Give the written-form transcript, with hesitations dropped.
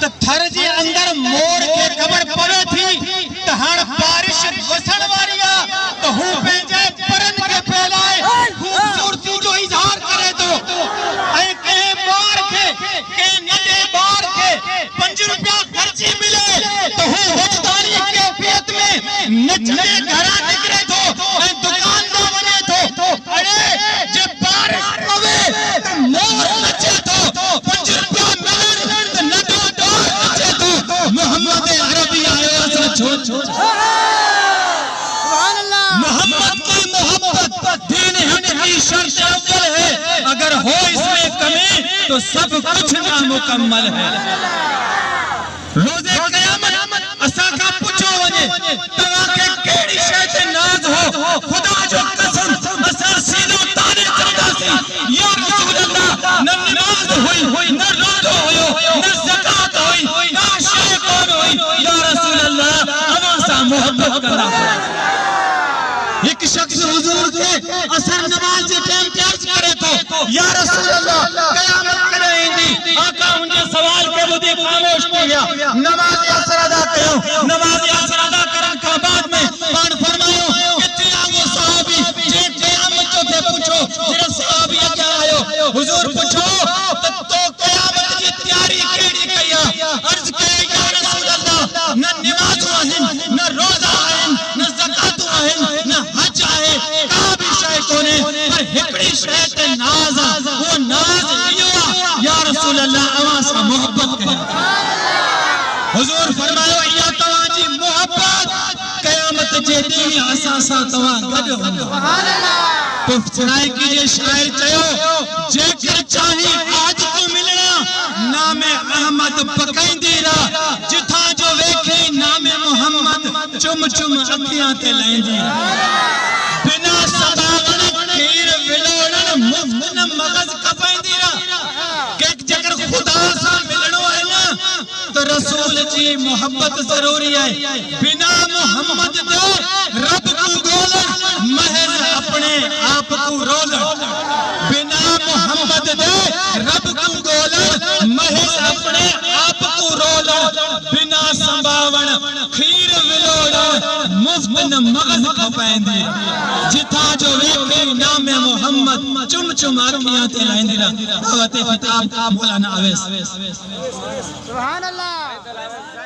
تو تھر جے اندر موڑ کے خبر پڑے تھی تو ہن بارش وسن واریا تو ہوں پہنجے پرن کے پھیلائے خوبصورتی جو اظہار کرے تو اے کہیں بار کے کہیں ندے بار کے 5 روپیہ خرچی ملے تو ہوں وجدانی کیفیت میں نچنے گھرا نکرے تو اے دکان نہ بنے تو اڑے جب بارش پوے تو مور نچے تو 5 روپیہ ملے تو ندو ڈور نچے تو محمد عربی آئے اصل چھوڑ محمد کی محبت دین حق کی شرط اول ہے اگر ہو اس میں کمی تو سب کچھ نامکمل ہے روزے قیامت اسا کا پوچھو ونے تواں کے کیڑی شے تے ناز ہو خدا جو قسم اسا سیدھو تانے چاہتا سی یا رسول اللہ نہ نماز ہوئی نہ روزہ ہویا نہ زکات ہوئی نہ شے کون ہوئی یا رسول اللہ اواں سا محبت کرنا ایک شخص حضور کے اثر نماز کے ٹائم چارج کرے تو یا رسول اللہ قیامت کریں دی آقا ان کے سوال کے بدی خاموش کیا نماز اثر ادا کرو نماز اثر ادا کرن کا بعد میں پان فرماؤ کتنے آگو صحابی جے قیامت جو تھے پوچھو جڑا صحابی کیا آئو حضور پوچھو تو قیامت کی تیاری کیڑی کیا عرض کرے یا رسول اللہ نہ نماز آہن نہ روزہ آہن نہ زکات آہن نہ حج آئے کا بھی شے کونے پر ہکڑی شے تے ناز وہ ناز لیو یا رسول اللہ اواں سا محبت کہا حضور فرمایا یا تواں جی محبت قیامت جے دی اساسا تواں گڈ ہوندا سبحان اللہ تو سنائے کیجئے شاعر چیو جے کر چاہی آج تو ملنا نام احمد پکائندی را جتھاں جو ویکھی نام محمد چم چم اکھیاں تے لیندی بنا سباون کھیر ولوڑن مفت نہ مغز کپائندی را کہ جگر خدا سا ملنو ہے نا تو رسول جی محبت ضروری ہے بنا محمد دے رب کو گولن محض اپنے آپ کو رولن بنا محمد دے رب کو گولن محض اپنے آپ کو رولن بنا سنباون کھیر ولوڑن مفت نہ مغز کھپائندی جتھا جو ویکھی نام محمد چم چم آکھیاں تے لائندی را دعوت خطاب مولانا اویس سبحان اللہ